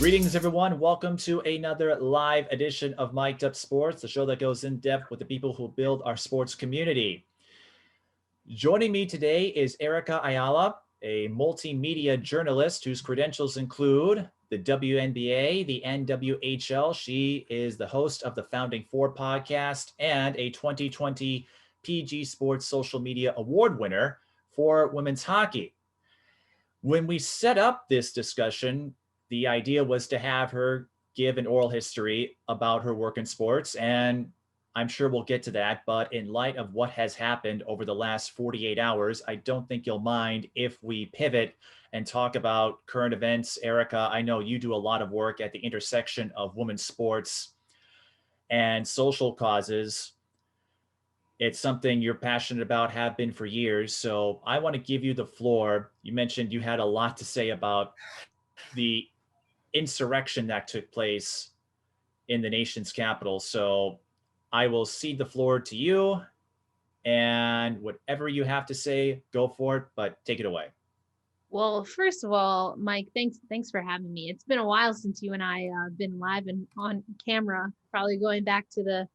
Greetings, everyone. Welcome to another live edition of Mic'd Up Sports, the show that goes in depth with the people who build our sports community. Joining me today is Erica Ayala, a multimedia journalist whose credentials include the WNBA, the NWHL. She is the host of the Founding Four podcast and a 2020 PG Sports Social Media Award winner for women's hockey. When we set up this discussion, the idea was to have her give an oral history about her work in sports, and I'm sure we'll get to that. But in light of what has happened over the last 48 hours, I don't think you'll mind if we pivot and talk about current events. Erica, I know you do a lot of work at the intersection of women's sports and social causes. It's something you're passionate about, have been for years. So I want to give you the floor. You mentioned you had a lot to say about the insurrection that took place in the nation's capital. So I will cede the floor to you, and whatever you have to say, go for it, but take it away. Well, first of all, Mike, thanks for having me. It's been a while since you and I been live and on camera, probably going back to the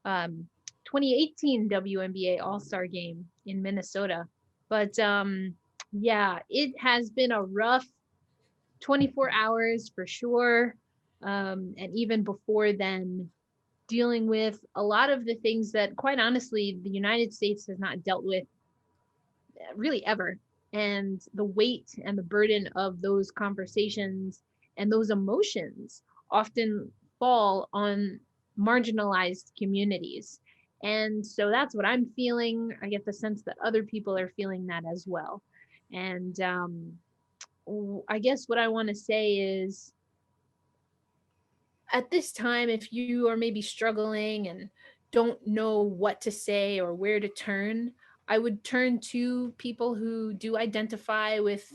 2018 WNBA All-Star game in Minnesota. But yeah, it has been a rough 24 hours for sure. And even before then, dealing with a lot of the things that, quite honestly, the United States has not dealt with really ever. And the weight and the burden of those conversations and those emotions often fall on marginalized communities. And so that's what I'm feeling. I get the sense that other people are feeling that as well. And I guess what I want to say is at this time, if you are maybe struggling and don't know what to say or where to turn, I would turn to people who do identify with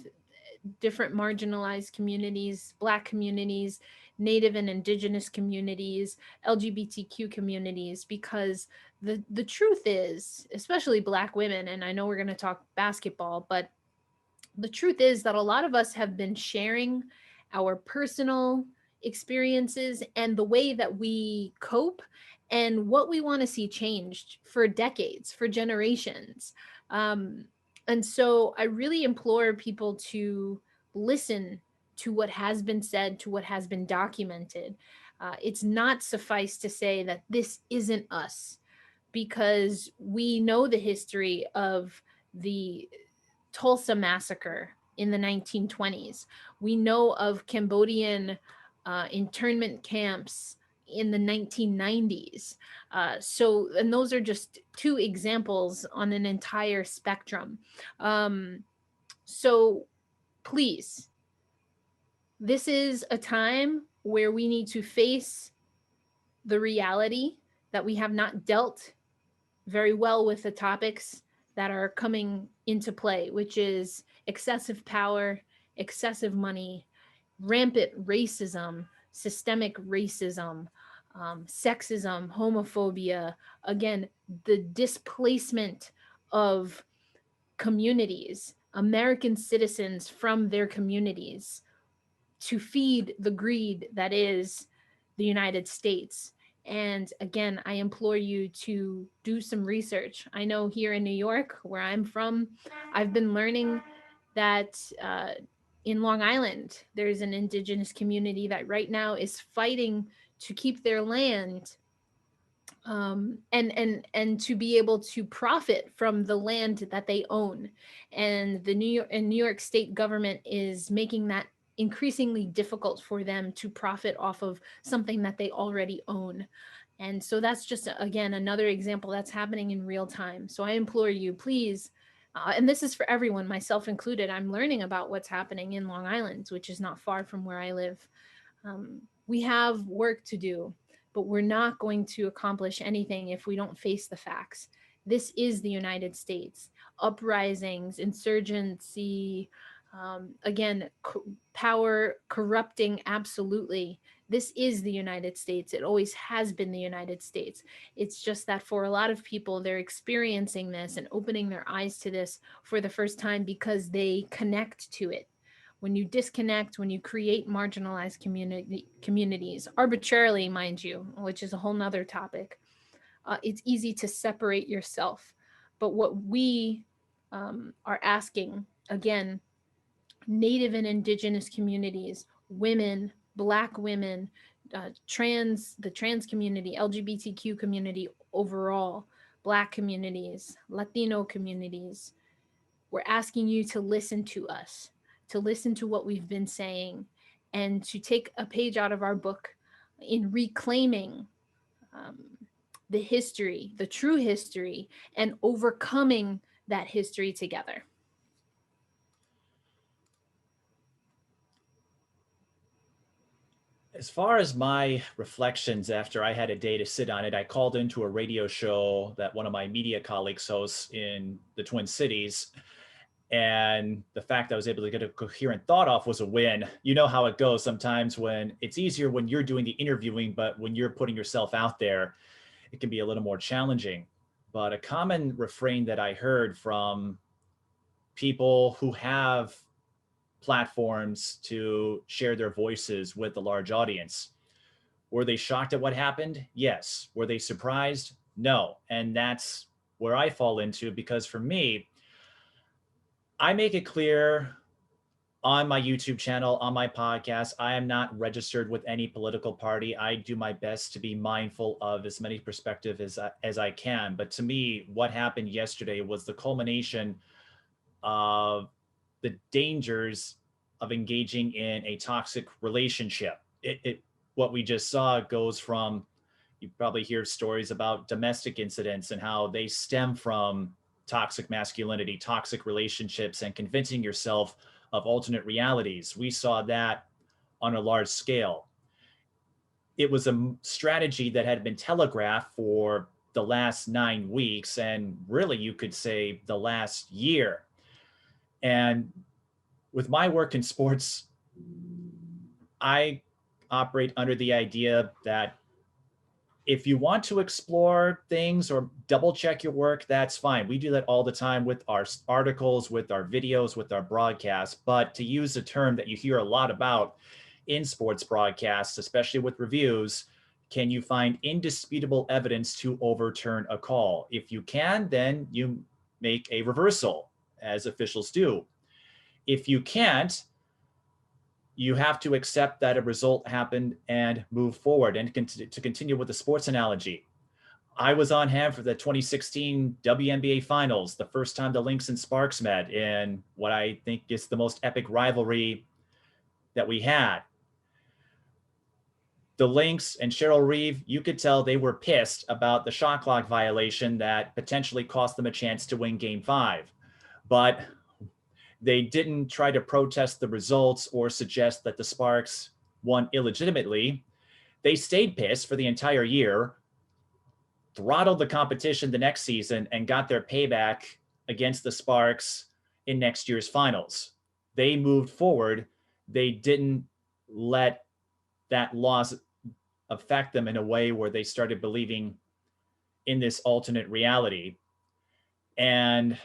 different marginalized communities, Black communities, Native and Indigenous communities, LGBTQ communities, because the truth is, especially Black women, and I know we're going to talk basketball, but the truth is that a lot of us have been sharing our personal experiences and the way that we cope and what we want to see changed for decades, for generations. Um, and so I really implore people to listen to what has been said, to what has been documented. It's not suffice to say that this isn't us, because we know the history of the Tulsa massacre in the 1920s. We know of Cambodian internment camps in the 1990s. And those are just two examples on an entire spectrum. Um, so please, this is a time where we need to face the reality that we have not dealt very well with the topics that are coming into play, which is excessive power, excessive money, rampant racism, systemic racism, sexism, homophobia. Again, the displacement of communities, American citizens from their communities to feed the greed that is the United States. And again, I implore you to do some research. I know here in New York, where I'm from, I've been learning that in Long Island, there's an indigenous community that right now is fighting to keep their land, and to be able to profit from the land that they own. And the New York State government is making that increasingly difficult for them to profit off of something that they already own. And so that's just, again, another example that's happening in real time. So I implore you, please, and this is for everyone, myself included, I'm learning about what's happening in Long Island, which is not far from where I live. We have work to do, but we're not going to accomplish anything if we don't face the facts. This is the United States. Uprisings, insurgency, again, power corrupting, absolutely. This is the United States. It always has been the United States. It's just that for a lot of people, they're experiencing this and opening their eyes to this for the first time because they connect to it. when you disconnect, when you create marginalized communities, arbitrarily, mind you, which is a whole nother topic, it's easy to separate yourself. But what we are asking, again, Native and Indigenous communities, women, Black women, the trans community, LGBTQ community overall, Black communities, Latino communities, we're asking you to listen to us, to listen to what we've been saying, and to take a page out of our book in reclaiming um, the history, the true history, and overcoming that history together. As far as my reflections after I had a day to sit on it, I called into a radio show that one of my media colleagues hosts in the Twin Cities. And the fact that I was able to get a coherent thought off was a win. You know how it goes sometimes when it's easier when you're doing the interviewing, but when you're putting yourself out there, it can be a little more challenging. But a common refrain that I heard from people who have platforms to share their voices with a large audience. Were they shocked at what happened? Yes. Were they surprised? No. And that's where I fall into, because for me, I make it clear on my YouTube channel, on my podcast, I am not registered with any political party. I do my best to be mindful of as many perspectives as I can. But to me, what happened yesterday was the culmination of the dangers of engaging in a toxic relationship. What we just saw goes from, you probably hear stories about domestic incidents and how they stem from toxic masculinity, toxic relationships, and convincing yourself of alternate realities. We saw that on a large scale. It was a strategy that had been telegraphed for the last 9 weeks, and really you could say the last year. And with my work in sports, I operate under the idea that if you want to explore things or double check your work, that's fine. We do that all the time with our articles, with our videos, with our broadcasts. But to use a term that you hear a lot about in sports broadcasts, especially with reviews, can you find indisputable evidence to overturn a call? If you can, then you make a reversal, as officials do. If you can't, you have to accept that a result happened and move forward. And to continue with the sports analogy, I was on hand for the 2016 WNBA finals, the first time the Lynx and Sparks met in what I think is the most epic rivalry that we had. The Lynx and Cheryl Reeve, you could tell they were pissed about the shot clock violation that potentially cost them a chance to win Game 5. But they didn't try to protest the results or suggest that the Sparks won illegitimately. They stayed pissed for the entire year, throttled the competition the next season, and got their payback against the Sparks in next year's finals. They moved forward. They didn't let that loss affect them in a way where they started believing in this alternate reality. And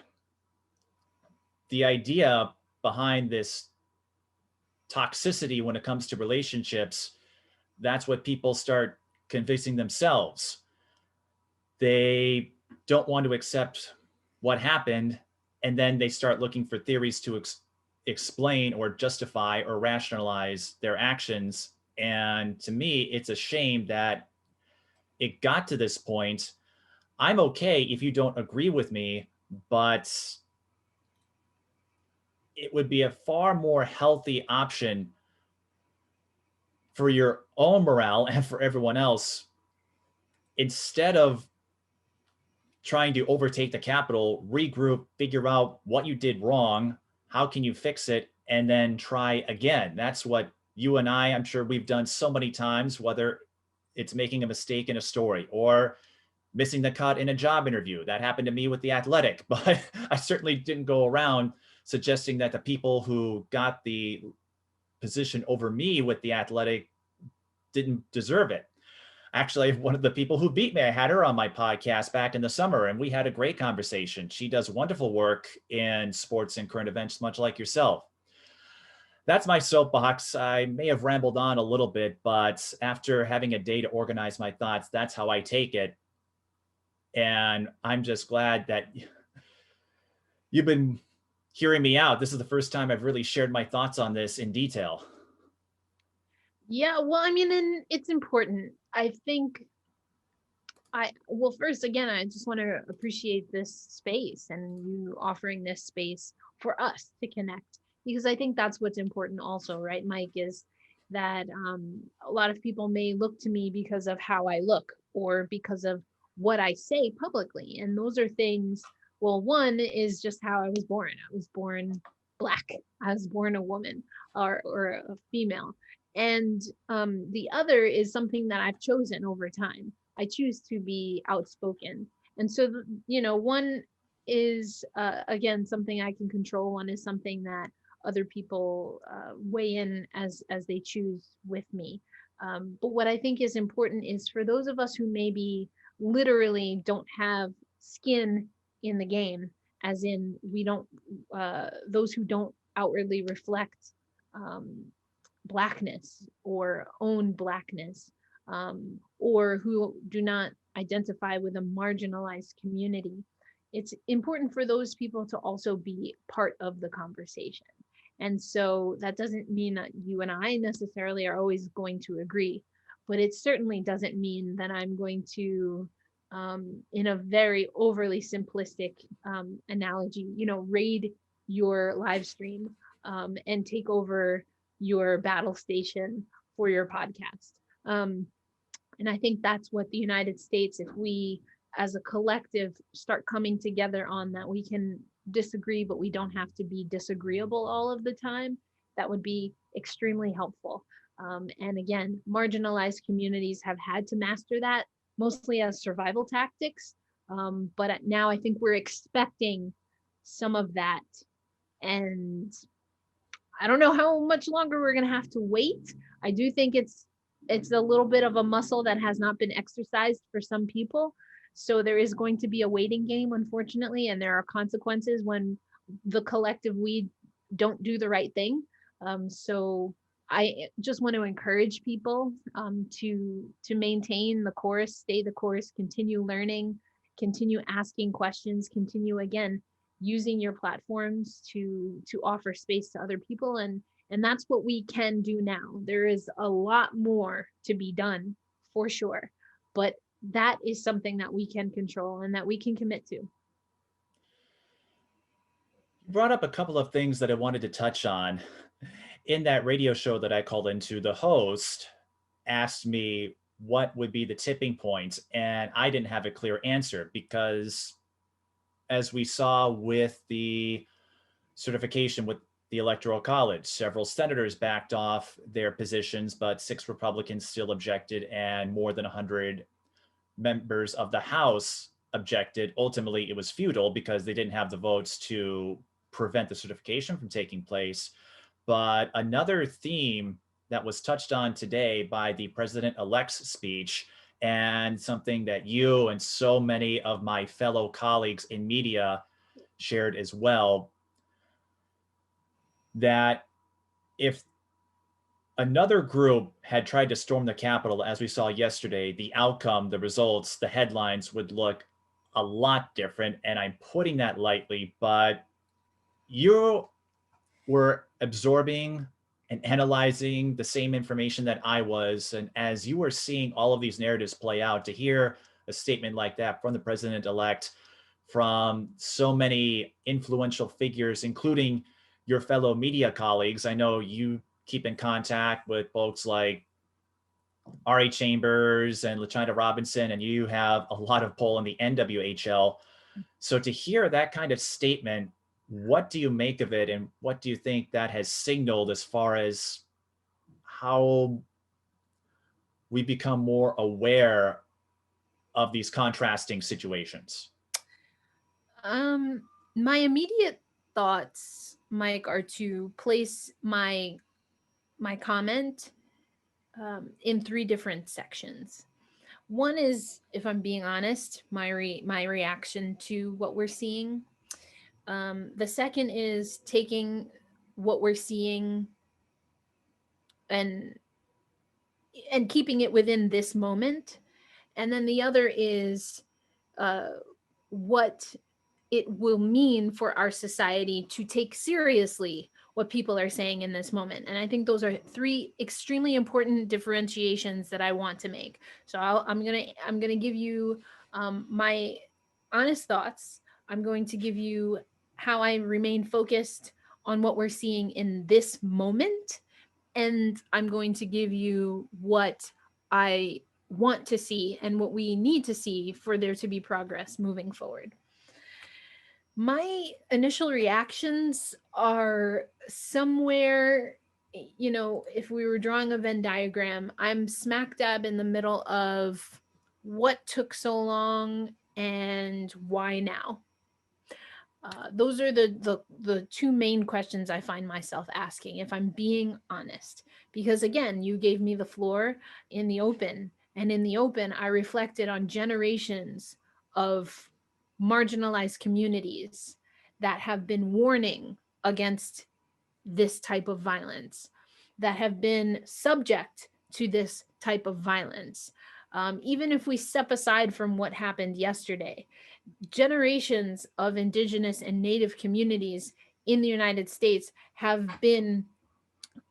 the idea behind this toxicity when it comes to relationships, that's what people start convincing themselves. They don't want to accept what happened, and then they start looking for theories to explain or justify or rationalize their actions. And to me, it's a shame that it got to this point. I'm okay if you don't agree with me, but it would be a far more healthy option for your own morale and for everyone else, instead of trying to overtake the Capitol, regroup, figure out what you did wrong, how can you fix it, and then try again. That's what you and I'm sure we've done so many times, whether it's making a mistake in a story or missing the cut in a job interview. That happened to me with The Athletic, but I certainly didn't go around suggesting that the people who got the position over me with The Athletic didn't deserve it. Actually, one of the people who beat me, I had her on my podcast back in the summer, and we had a great conversation. She does wonderful work in sports and current events, much like yourself. That's my soapbox. I may have rambled on a little bit, but after having a day to organize my thoughts, that's how I take it. And I'm just glad that you've been hearing me out. This is the first time I've really shared my thoughts on this in detail. Yeah, well, I mean, and it's important. I think well, first, again, I just want to appreciate this space and you offering this space for us to connect, because I think that's what's important also, right, Mike, is that a lot of people may look to me because of how I look or because of what I say publicly. And those are things, well, one is just how I was born. I was born Black, I was born a woman or a female. And the other is something that I've chosen over time. I choose to be outspoken. And so, one is, again, something I can control. One is something that other people weigh in as they choose with me. But what I think is important is for those of us who maybe literally don't have skin in the game, as in we don't, those who don't outwardly reflect um, blackness or own blackness, or who do not identify with a marginalized community. It's important for those people to also be part of the conversation. And so that doesn't mean that you and I necessarily are always going to agree, but it certainly doesn't mean that I'm going to, in a very overly simplistic analogy, raid your live stream and take over your battle station for your podcast. Um, and I think that's what the United States, if we as a collective start coming together on that, we can disagree, but we don't have to be disagreeable all of the time. That would be extremely helpful. And again, marginalized communities have had to master that mostly as survival tactics. But now I think we're expecting some of that. And I don't know how much longer we're going to have to wait. I do think it's a little bit of a muscle that has not been exercised for some people. So there is going to be a waiting game, unfortunately, and there are consequences when the collective we don't do the right thing. So I just want to encourage people to maintain the course, stay the course, continue learning, continue asking questions, continue again using your platforms to offer space to other people, and that's what we can do now. There is a lot more to be done for sure, but that is something that we can control and that we can commit to. You brought up a couple of things that I wanted to touch on. In that radio show that I called into, the host asked me what would be the tipping point, and I didn't have a clear answer because, as we saw with the certification with the Electoral College, several senators backed off their positions, but 6 Republicans still objected, and more than 100 members of the House objected. Ultimately, it was futile because they didn't have the votes to prevent the certification from taking place. But another theme that was touched on today by the president elect's speech, and something that you and so many of my fellow colleagues in media shared as well, that if another group had tried to storm the Capitol, as we saw yesterday, the outcome, the results, the headlines would look a lot different. And I'm putting that lightly, but you were absorbing and analyzing the same information that I was. And as you were seeing all of these narratives play out, to hear a statement like that from the president elect, from so many influential figures, including your fellow media colleagues. I know you keep in contact with folks like Ari Chambers and LaChina Robinson, and you have a lot of pull in the NWHL. So to hear that kind of statement, what do you make of it, and what do you think that has signaled as far as how we become more aware of these contrasting situations? Um, my immediate thoughts, Mike, are to place my comment in three different sections. One is, if I'm being honest, my reaction to what we're seeing. The second is taking what we're seeing and keeping it within this moment. And then the other is uh, what it will mean for our society to take seriously what people are saying in this moment. And I think those are three extremely important differentiations that I want to make. So I'm gonna give you my honest thoughts. I'm going to give you how I remain focused on what we're seeing in this moment, and I'm going to give you what I want to see and what we need to see for there to be progress moving forward. My initial reactions are somewhere, if we were drawing a Venn diagram, I'm smack dab in the middle of what took so long and why now. Those are the two main questions I find myself asking, if I'm being honest. Because again, you gave me the floor in the open, and in the open, I reflected on generations of marginalized communities that have been warning against this type of violence, that have been subject to this type of violence. Even if we step aside from what happened yesterday, generations of indigenous and native communities in the United States have been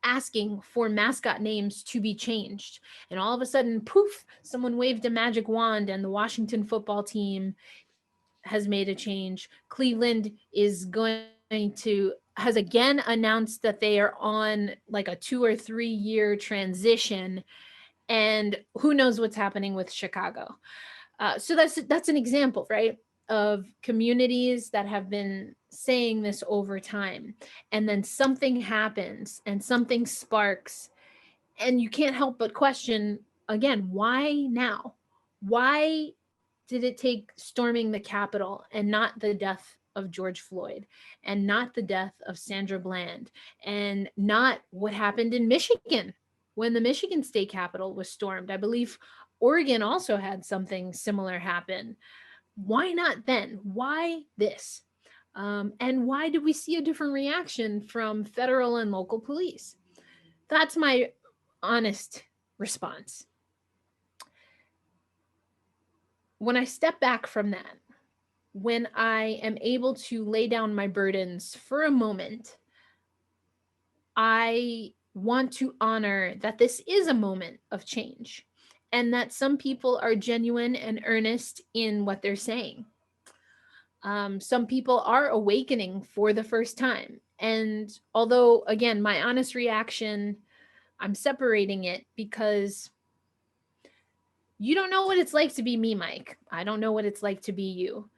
asking for mascot names to be changed. And all of a sudden, poof, someone waved a magic wand and the Washington football team has made a change. Cleveland is going to has again announced that they are on like a 2 or 3 year transition, and who knows what's happening with Chicago. So that's an example, right, of communities that have been saying this over time, and then something happens and something sparks, and you can't help but question again, why now? Why did it take storming the Capitol and not the death of George Floyd, and not the death of Sandra Bland, and not what happened in Michigan when the Michigan State Capitol was stormed? I believe Oregon also had something similar happen. Why not then? Why this? And why did we see a different reaction from federal and local police? That's my honest response. When I step back from that, when I am able to lay down my burdens for a moment, I want to honor that this is a moment of change and that some people are genuine and earnest in what they're saying. Some people are awakening for the first time. And although, again, my honest reaction, I'm separating it because you don't know what it's like to be me, Mike. I don't know what it's like to be you.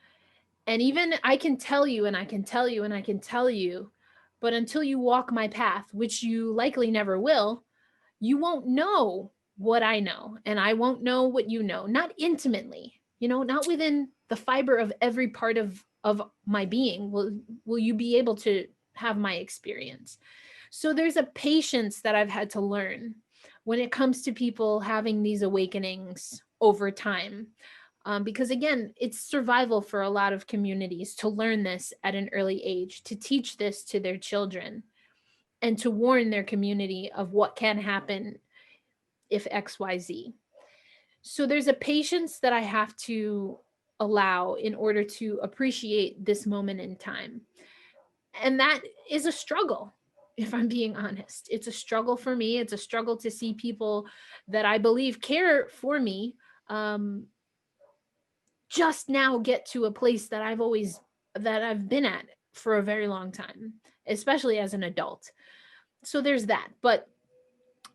And even I can tell you, and I can tell you, and I can tell you, but until you walk my path, which you likely never will, you won't know what I know, and I won't know what you know, not intimately, not within the fiber of every part of my being will you be able to have my experience. So there's a patience that I've had to learn when it comes to people having these awakenings over time. Because again, it's survival for a lot of communities to learn this at an early age, to teach this to their children, and to warn their community of what can happen if XYZ. So there's a patience that I have to allow in order to appreciate this moment in time. And that is a struggle, if I'm being honest. It's a struggle for me. It's a struggle to see people that I believe care for me just now get to a place that I've been at for a very long time, especially as an adult. So there's that. But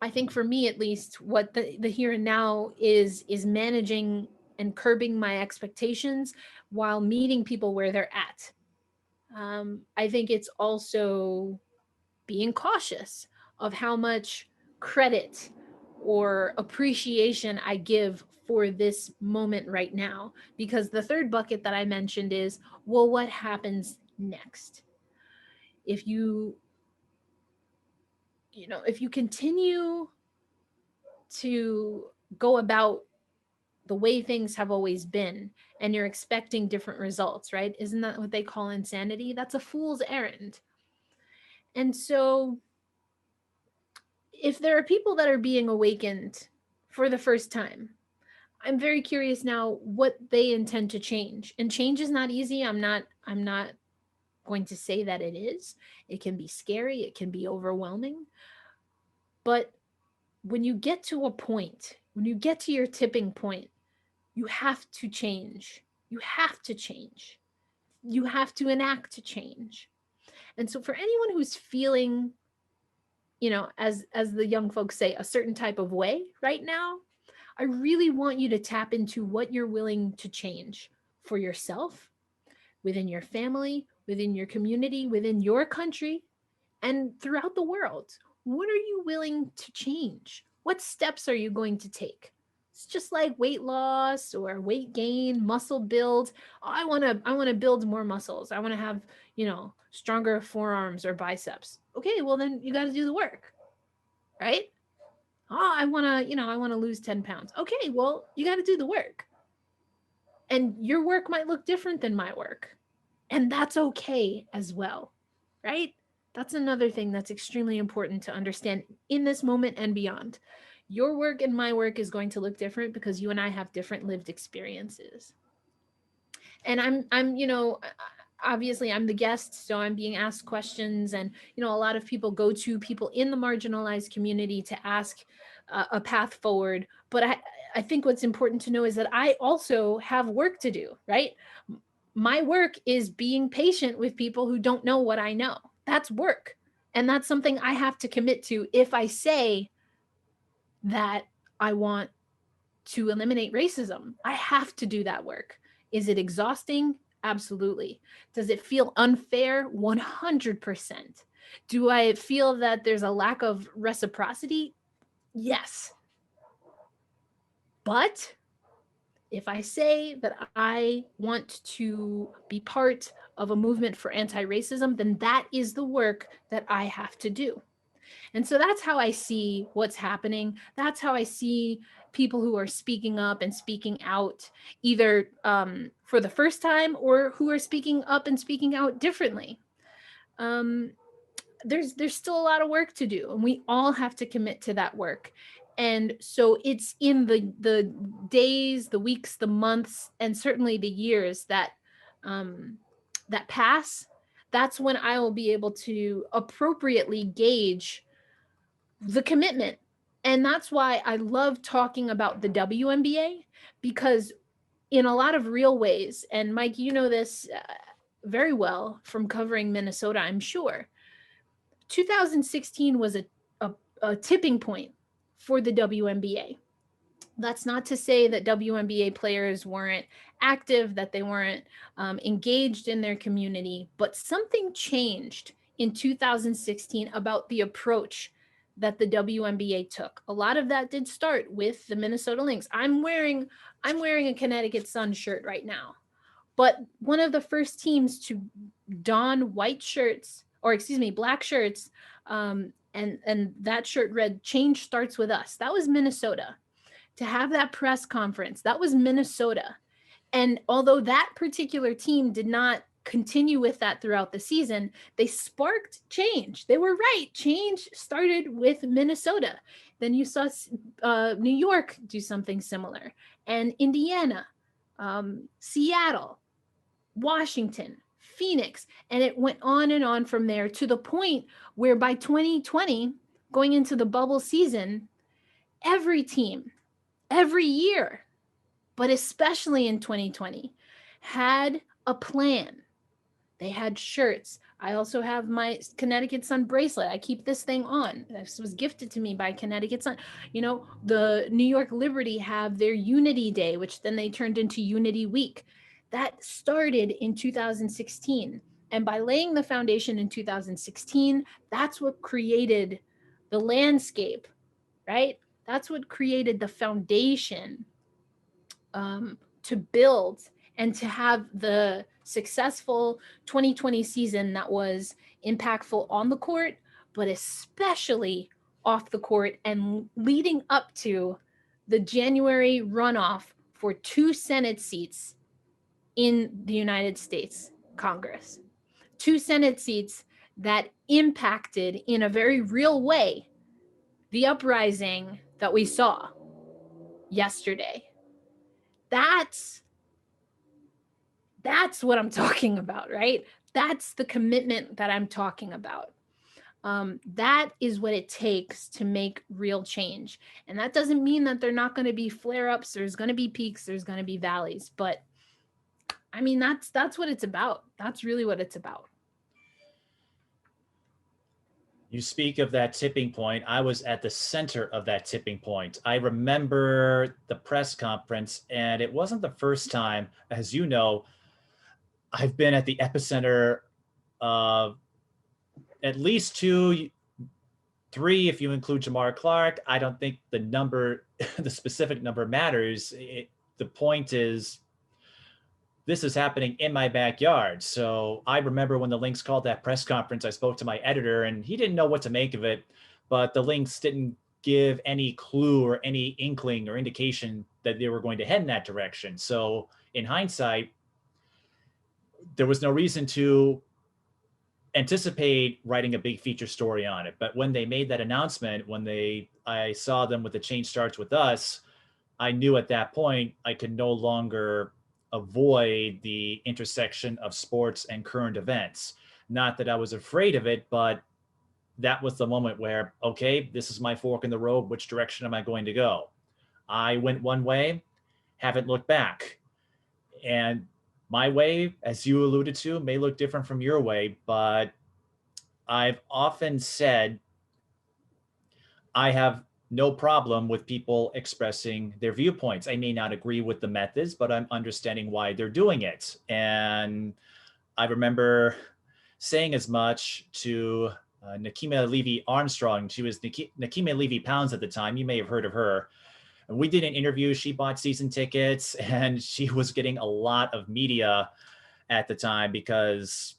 I think for me, at least, what the here and now is managing and curbing my expectations while meeting people where they're at. I think it's also being cautious of how much credit or appreciation I give for this moment right now. Because the third bucket that I mentioned is, well, what happens next? If if you continue to go about the way things have always been and you're expecting different results, right? Isn't that what they call insanity? That's a fool's errand. And so if there are people that are being awakened for the first time, I'm very curious now what they intend to change. And change is not easy. I'm not going to say that it is. It can be scary, it can be overwhelming. But when you get to a point, when you get to your tipping point, you have to change. You have to change. You have to enact to change. And so for anyone who's feeling, as the young folks say, a certain type of way right now, I really want you to tap into what you're willing to change for yourself, within your family, within your community, within your country, and throughout the world. What are you willing to change? What steps are you going to take? It's just like weight loss or weight gain, muscle build. Oh, I want to build more muscles. I want to have, stronger forearms or biceps. Okay, well then you got to do the work, right? Oh, I want to lose 10 pounds. Okay, well, you got to do the work. And your work might look different than my work. And that's okay as well, right? That's another thing that's extremely important to understand in this moment and beyond. Your work and my work is going to look different because you and I have different lived experiences. And obviously I'm the guest, so I'm being asked questions, and a lot of people go to people in the marginalized community to ask a path forward. But I think what's important to know is that I also have work to do, right? My work is being patient with people who don't know what I know. That's work. And that's something I have to commit to if I say that I want to eliminate racism. I have to do that work. Is it exhausting? Absolutely. Does it feel unfair? 100%. Do I feel that there's a lack of reciprocity? Yes. But if I say that I want to be part of a movement for anti-racism, then that is the work that I have to do. And so that's how I see what's happening. That's how I see people who are speaking up and speaking out, either for the first time or who are speaking up and speaking out differently. Um, there's still a lot of work to do, and we all have to commit to that work. And so it's in the days, the weeks, the months, and certainly the years that pass. That's when I will be able to appropriately gauge the commitment. And that's why I love talking about the WNBA, because in a lot of real ways, and Mike, you know this very well from covering Minnesota, I'm sure, 2016 was a tipping point for the WNBA. That's not to say that WNBA players weren't active, that they weren't engaged in their community, but something changed in 2016 about the approach that the WNBA took. A lot of that did start with the Minnesota Lynx. I'm wearing a Connecticut Sun shirt right now, but one of the first teams to don white shirts, or excuse me, black shirts, and that shirt read "Change starts with us." That was Minnesota. To have that press conference, that was Minnesota. And although that particular team did not continue with that throughout the season, they sparked change. They were right. Change started with Minnesota. Then you saw New York do something similar, and Indiana, Seattle, Washington, Phoenix, and it went on and on from there, to the point where by 2020, going into the bubble season, every team, every year, but especially in 2020, had a plan. They had shirts. I also have my Connecticut Sun bracelet. I keep this thing on. This was gifted to me by Connecticut Sun. The New York Liberty have their Unity Day, which then they turned into Unity Week. That started in 2016. And by laying the foundation in 2016, that's what created the landscape, right? That's what created the foundation to build and to have the successful 2020 season that was impactful on the court, but especially off the court, and leading up to the January runoff for 2 Senate seats in the United States Congress. 2 Senate seats that impacted in a very real way the uprising that we saw yesterday, that's what I'm talking about, right? That's the commitment that I'm talking about. That is what it takes to make real change. And that doesn't mean that they're not going to be flare ups. There's going to be peaks. There's going to be valleys. But I mean, that's what it's about. That's really what it's about. You speak of that tipping point. I was at the center of that tipping point. I remember the press conference, and it wasn't the first time, as you know, I've been at the epicenter of at least two, three, if you include Jamar Clark. I don't think the number, the specific number matters. The point is, this is happening in my backyard. So I remember when the Lynx called that press conference, I spoke to my editor and he didn't know what to make of it, but the Lynx didn't give any clue or any inkling or indication that they were going to head in that direction. So in hindsight, there was no reason to anticipate writing a big feature story on it. But when they made that announcement, I saw them with the Change Starts With Us, I knew at that point I could no longer avoid the intersection of sports and current events. Not that I was afraid of it, but that was the moment where, okay, this is my fork in the road. Which direction am I going to go? I went one way, haven't looked back. And my way, as you alluded to, may look different from your way, but I've often said I have no problem with people expressing their viewpoints. I may not agree with the methods, but I'm understanding why they're doing it. And I remember saying as much to Nakima Levy Armstrong. She was Nakima Levy Pounds at the time. You may have heard of her. And we did an interview. She bought season tickets and she was getting a lot of media at the time because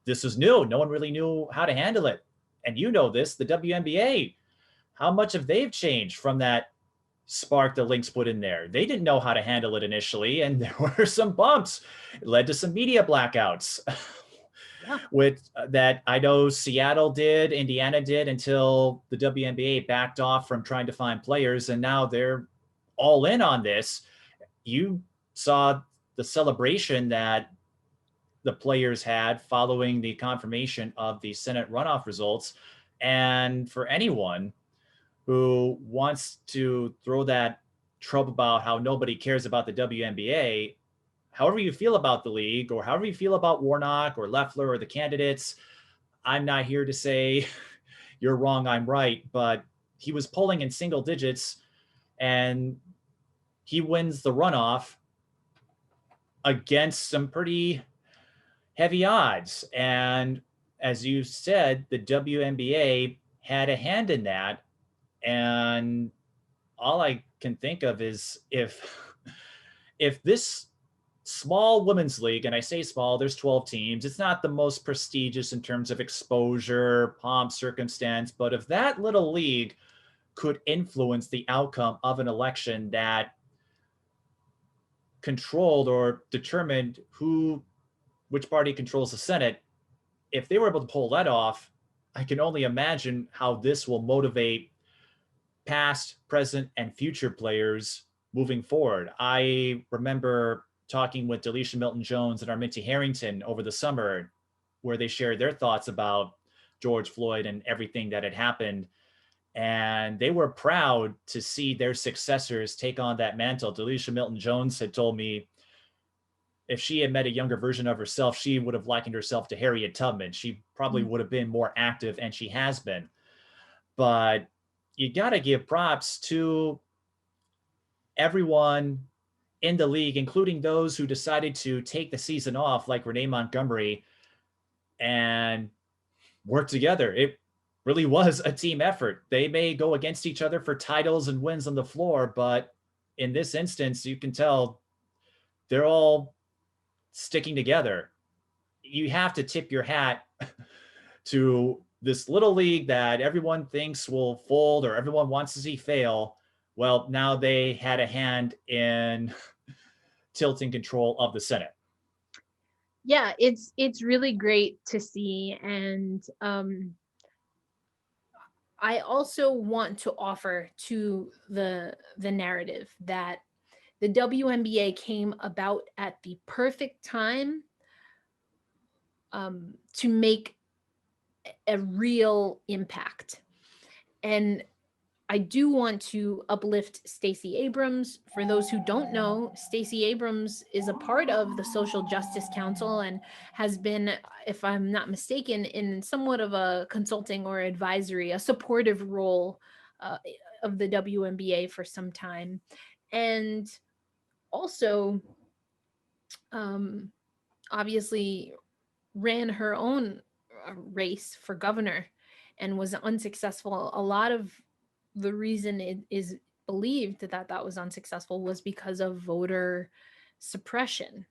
this was new. No one really knew how to handle it. And you know this, the WNBA, how much have they changed from that spark the Lynx put in there? They didn't know how to handle it initially, and there were some bumps. It led to some media blackouts. Yeah. With that, I know Seattle did, Indiana did, until the WNBA backed off from trying to find players, and now they're all in on this. You saw the celebration that the players had following the confirmation of the Senate runoff results. And for anyone who wants to throw that trope about how nobody cares about the WNBA, however you feel about the league or however you feel about Warnock or Loeffler or the candidates, I'm not here to say you're wrong, I'm right, but he was polling in single digits and he wins the runoff against some pretty heavy odds. And as you said, the WNBA had a hand in that. And all I can think of is if this small women's league, and I say small, there's 12 teams, it's not the most prestigious in terms of exposure, pomp, circumstance, but if that little league could influence the outcome of an election that controlled or determined which party controls the Senate, if they were able to pull that off, I can only imagine how this will motivate past, present, and future players moving forward. I remember talking with Delisha Milton-Jones and Arminty Harrington over the summer, where they shared their thoughts about George Floyd and everything that had happened. And they were proud to see their successors take on that mantle. Delisha Milton-Jones had told me if she had met a younger version of herself, she would have likened herself to Harriet Tubman. She probably would have been more active, and she has been. But you got to give props to everyone in the league, including those who decided to take the season off, like Renee Montgomery, and work together. It really was a team effort. They may go against each other for titles and wins on the floor, but in this instance, you can tell they're all sticking together. You have to tip your hat to this little league that everyone thinks will fold or everyone wants to see fail. Well, now they had a hand in tilting control of the Senate. Yeah, it's really great to see. And I also want to offer to the narrative that the WNBA came about at the perfect time to make a real impact. And I do want to uplift Stacey Abrams. For those who don't know, Stacey Abrams is a part of the Social Justice Council and has been, if I'm not mistaken, in somewhat of a consulting or advisory, a supportive role uh, of the WNBA for some time. And also, um, obviously, ran her own race for governor and was unsuccessful. A lot of the reason it is believed that that was unsuccessful was because of voter suppression,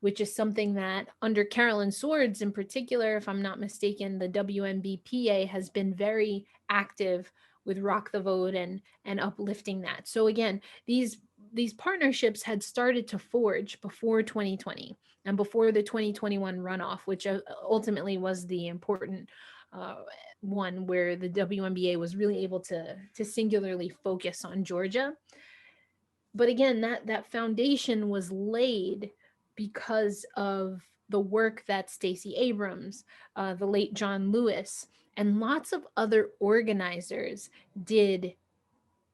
which is something that under Carolyn Swords in particular, if I'm not mistaken, the WNBPA has been very active with Rock the Vote and uplifting that. So again, these partnerships had started to forge before 2020 and before the 2021 runoff, which ultimately was the important uh, one where the WNBA was really able to singularly focus on Georgia. But again, that foundation was laid because of the work that Stacey Abrams, the late John Lewis, and lots of other organizers did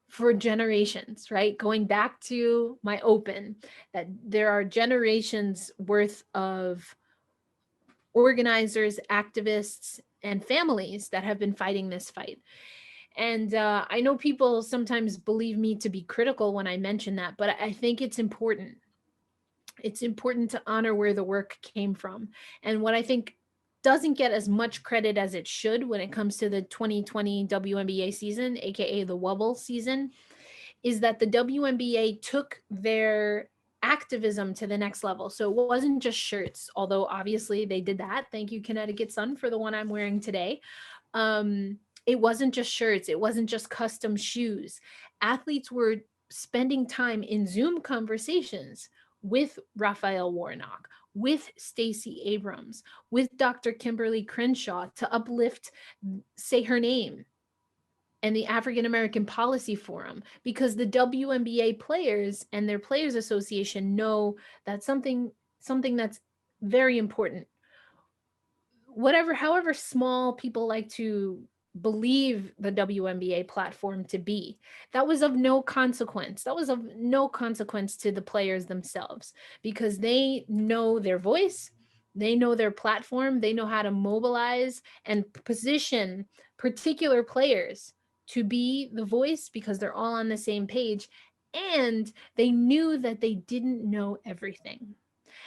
for generations, right? Going back to my open, that there are generations worth of organizers, activists, and families that have been fighting this fight. And I know people sometimes believe me to be critical when I mention that, but I think it's important. It's important to honor where the work came from. And what I think doesn't get as much credit as it should when it comes to the 2020 WNBA season, aka the Wubble season, is that the WNBA took their activism to the next level. So it wasn't just shirts, although obviously they did that. Thank you, Connecticut Sun, for the one I'm wearing today. It wasn't just shirts, it wasn't just custom shoes. Athletes were spending time in Zoom conversations with Raphael Warnock, with Stacey Abrams, with Dr. Kimberly Crenshaw to uplift Say Her Name and the African American Policy Forum, because the WNBA players and their players association know that something that's very important, whatever, however small people like to believe the WNBA platform to be, that was of no consequence. That was of no consequence to the players themselves because they know their voice, they know their platform, they know how to mobilize and position particular players to be the voice because they're all on the same page. And they knew that they didn't know everything.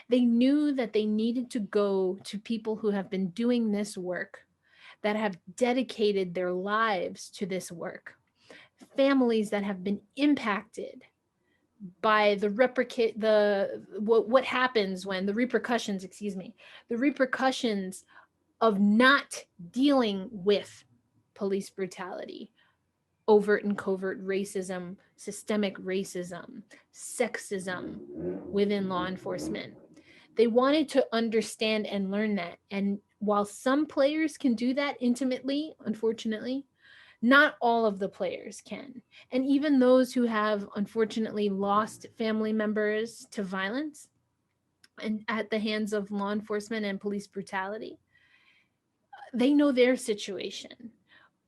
They knew that they needed to go to people who have been doing this work, that have dedicated their lives to this work, families that have been impacted by what happens when the repercussions, excuse me, the repercussions of not dealing with police brutality, overt and covert racism, systemic racism, sexism within law enforcement. They wanted to understand and learn that. And while some players can do that intimately, unfortunately, not all of the players can. And even those who have unfortunately lost family members to violence and at the hands of law enforcement and police brutality, they know their situation.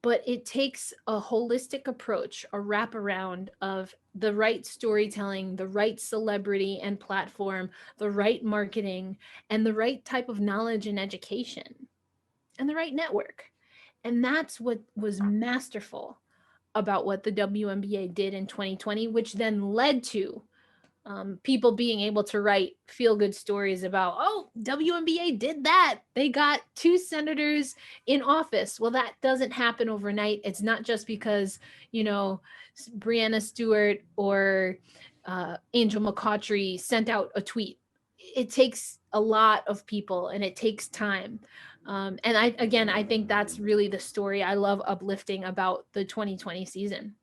But it takes a holistic approach, a wraparound of the right storytelling, the right celebrity and platform, the right marketing, and the right type of knowledge and education, and the right network. And that's what was masterful about what the WNBA did in 2020, which then led to people being able to write feel good stories about, oh, WNBA did that. They got 2 senators in office. Well, that doesn't happen overnight. It's not just because, you know, Brianna Stewart or Angel McCautry sent out a tweet. It takes a lot of people and it takes time. And I think that's really the story I love uplifting about the 2020 season.